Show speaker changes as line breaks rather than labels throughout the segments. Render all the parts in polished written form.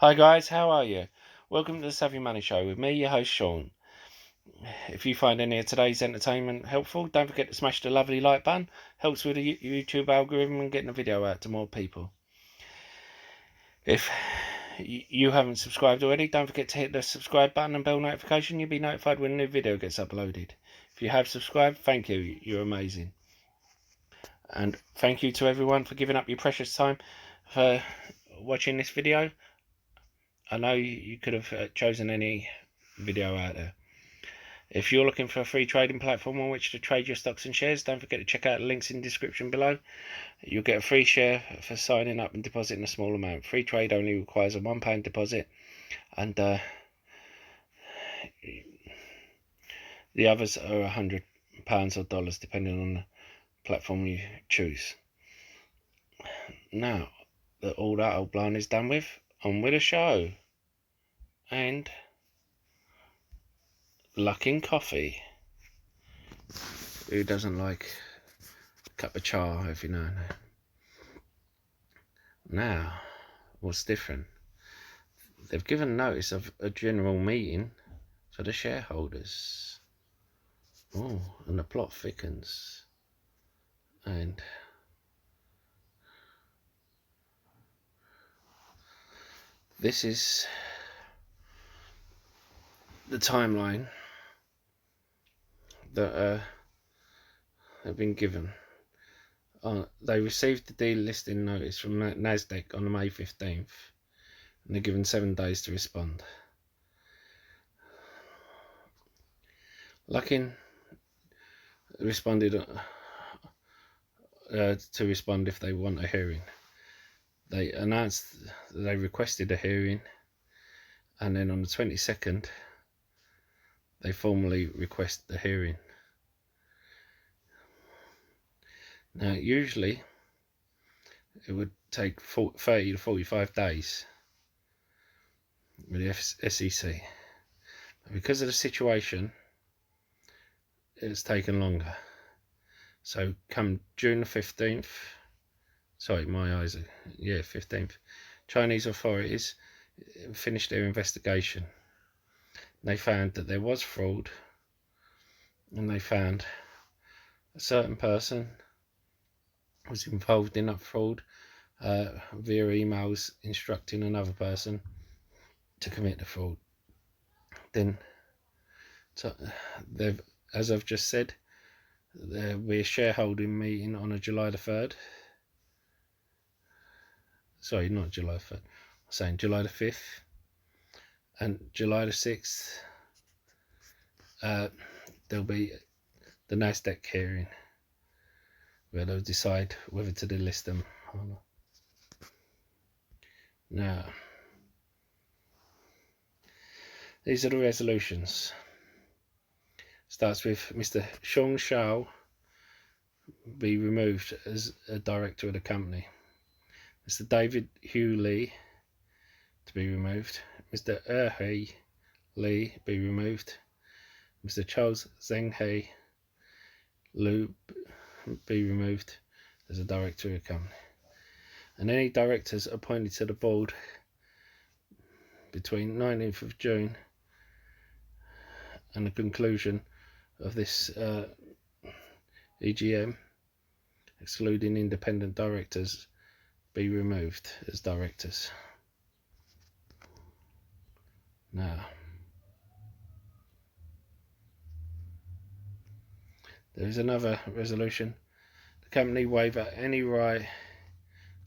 Hi guys, how are you? Welcome to the Savvy Money Show with me, your host Sean. If you find any of today's entertainment helpful, don't forget to smash the lovely like button. Helps with the YouTube algorithm and getting the video out to more people. If you haven't subscribed already, don't forget to hit the subscribe button and bell notification. You'll be notified when a new video gets uploaded. If you have subscribed, thank you. You're amazing. And thank you to everyone for giving up your precious time for watching this video. I know you could have chosen any video out there. If you're looking for a free trading platform on which to trade your stocks and shares, don't forget to check out the links in the description below. You'll get a free share for signing up and depositing a small amount. Free trade only requires a £1 deposit, and the others are £100 or dollars depending on the platform you choose. Now that all that old blind is done with, on with the show. And Luckin coffee. Who doesn't like a cup of char every now and then? Now, what's different? They've given notice of a general meeting for the shareholders. Oh, and the plot thickens. And this is the timeline that have been given. They received the delisting notice from NASDAQ on May 15th, and they're given 7 days to respond. Luckin responded to respond if they want a hearing. They announced that they requested a hearing, and then on the 22nd they formally request the hearing. Now usually it would take 30 to 45 days with the SEC, but because of the situation it's taken longer. So come June the 15th, sorry my eyes are, 15th, Chinese authorities finished their investigation. They found that there was fraud, and they found a certain person was involved in that fraud via emails instructing another person to commit the fraud. Then, as I've just said, there will be a shareholding meeting on July the 3rd. Sorry, not July 3rd. I'm saying July the 5th. And July the 6th, there'll be the NASDAQ hearing where they'll decide whether to delist them or not. Now, these are the resolutions. Starts with Mr. Sean Shao be removed as a director of the company. Mr. David Hugh Lee to be removed. Mr. He Lee be removed. Mr. Charles Zheng Lu be removed as a director of the company. And any directors appointed to the board between 19th of June and the conclusion of this EGM, excluding independent directors, be removed as directors. Now, there is another resolution. The company waiver any right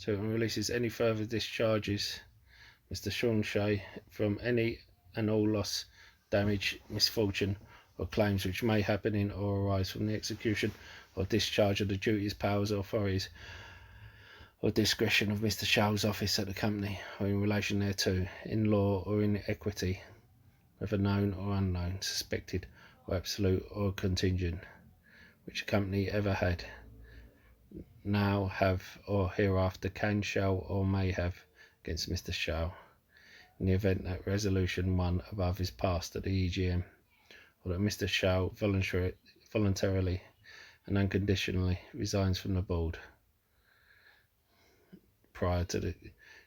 to and releases any further discharges Mr. Sean Shea from any and all loss, damage, misfortune or claims which may happen in or arise from the execution or discharge of the duties, powers or authorities or discretion of Mr. Shell's office at the company or in relation thereto, in law or in equity, whether known or unknown, suspected or absolute or contingent, which a company ever had, now have or hereafter can, shall or may have against Mr. Shell, in the event that resolution 1 above is passed at the EGM, or that Mr. Shell voluntarily and unconditionally resigns from the board prior to the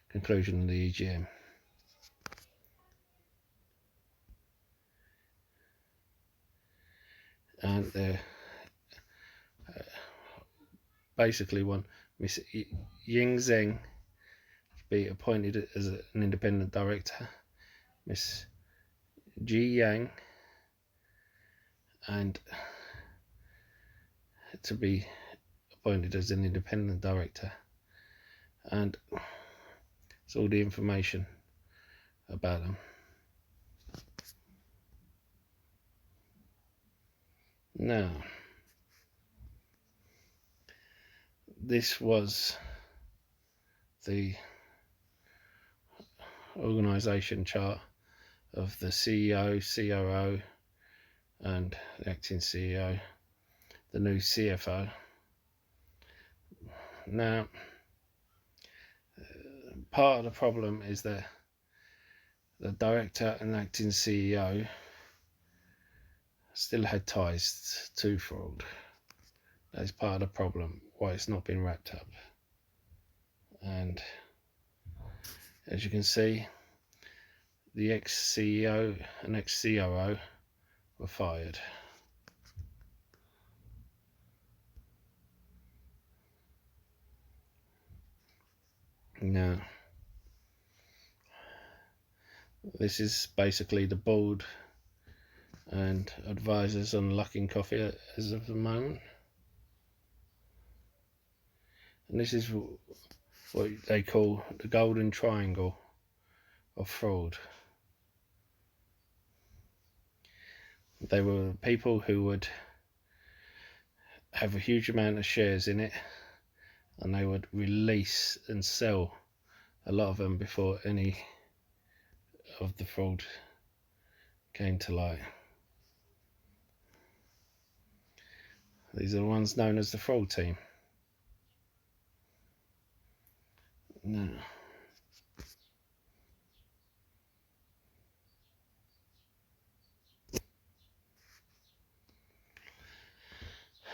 conclusion of the EGM. and they basically want Miss Ying Zheng to be appointed as an independent director, Miss Ji Yang and to be appointed as an independent director, and it's all the information about them. Now, this was the organisation chart of the CEO, COO and the acting CEO, the new CFO. Now, part of the problem is that the director and acting CEO still had ties to fraud. That is part of the problem, why it's not been wrapped up. And as you can see, the ex-CEO and ex-COO were fired. Now, this is basically the board and advisors on Luckin Coffee as of the moment. And this is what they call the golden triangle of fraud. They were people who would have a huge amount of shares in it, and they would release and sell a lot of them before any of the fraud came to light. These are the ones known as the fraud team. Now,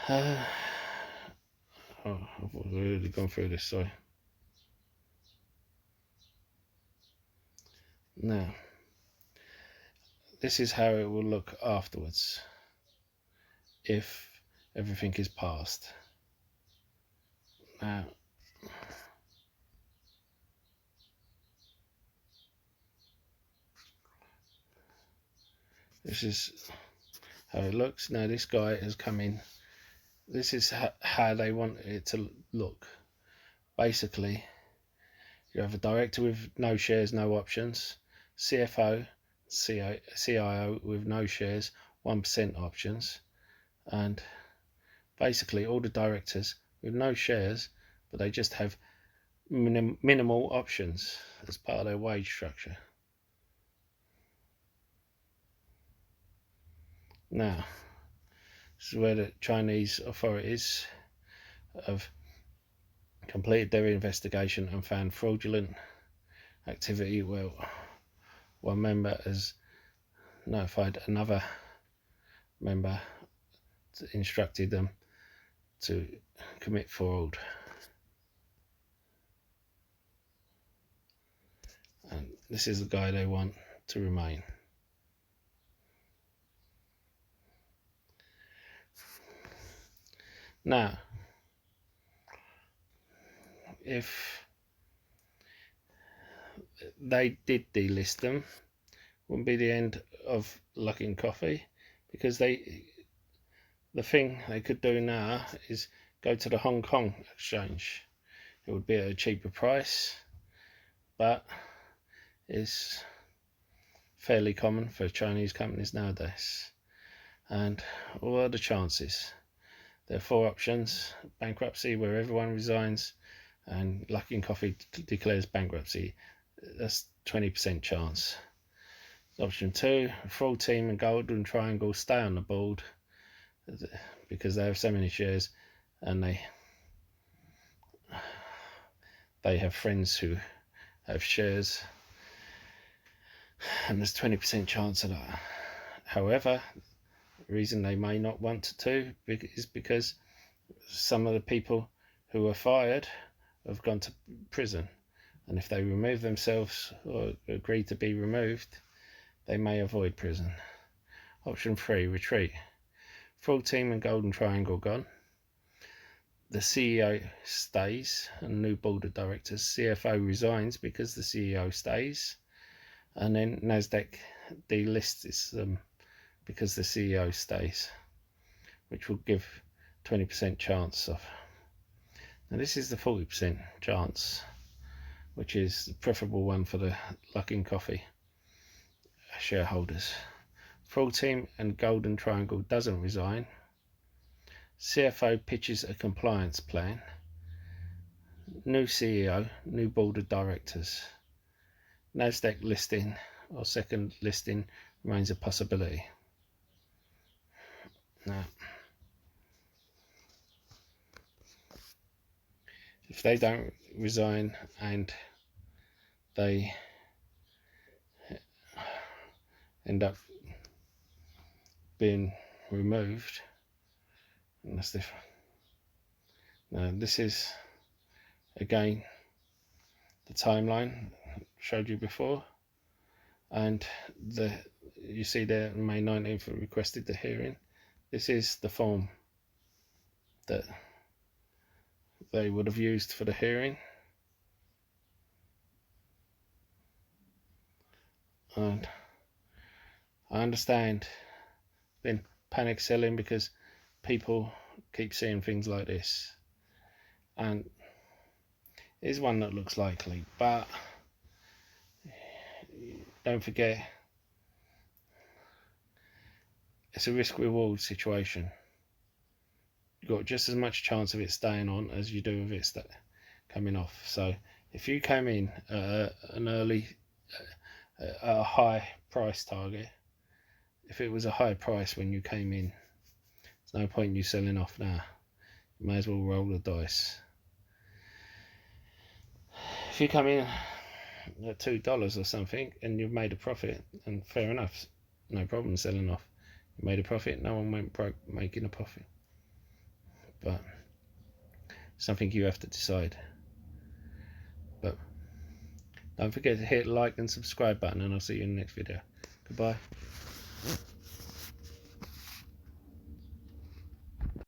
I've already gone through this, sorry. Now, this is how it will look afterwards if everything is passed. Now, this is how it looks. Now, this guy has come in. This is how they want it to look. Basically, you have a director with no shares, no options, CFO, CIO with no shares, 1% options, and basically all the directors with no shares, but they just have minimal options as part of their wage structure. Now, this is where the Chinese authorities have completed their investigation and found fraudulent activity. Well, one member has notified another member, instructed them to commit fraud. And this is the guy they want to remain. Now, if they did delist them, wouldn't be the end of Luckin Coffee, because the thing they could do now is go to the Hong Kong exchange. It would be at a cheaper price, but it's fairly common for Chinese companies nowadays. And what are the chances? There are 4 options: bankruptcy, where everyone resigns, and Luckin Coffee declares bankruptcy. That's 20% chance. Option 2, fraud team and golden triangle stay on the board because they have so many shares, and they have friends who have shares, and there's 20% chance of that. However, the reason they may not want to is because some of the people who were fired have gone to prison, and if they remove themselves or agree to be removed, they may avoid prison. Option 3, retreat. Full team and golden triangle gone. The CEO stays and new board of directors. CFO resigns because the CEO stays. And then Nasdaq delists them because the CEO stays, which will give 20% chance of. Now this is the 40% chance, which is the preferable one for the Luckin Coffee shareholders. Full team and golden triangle doesn't resign. CFO pitches a compliance plan. New CEO, new board of directors. Nasdaq listing or second listing remains a possibility. Now, if they don't resign and they end up being removed, and that's different. Now this is again the timeline I showed you before, and you see there May 19th requested the hearing. This is the form that they would have used for the hearing, and I understand then panic selling because people keep seeing things like this, and here's one that looks likely, but don't forget it's a risk reward situation. You've got just as much chance of it staying on as you do of it coming off. So if you came in an early a high price target, if it was a high price when you came in, there's no point in you selling off now. You may as well roll the dice. If you come in at $2 or something and you've made a profit, and fair enough, no problem selling off. You made a profit, no one went broke making a profit. But something you have to decide. But don't forget to hit the like and subscribe button, and I'll see you in the next video. Goodbye.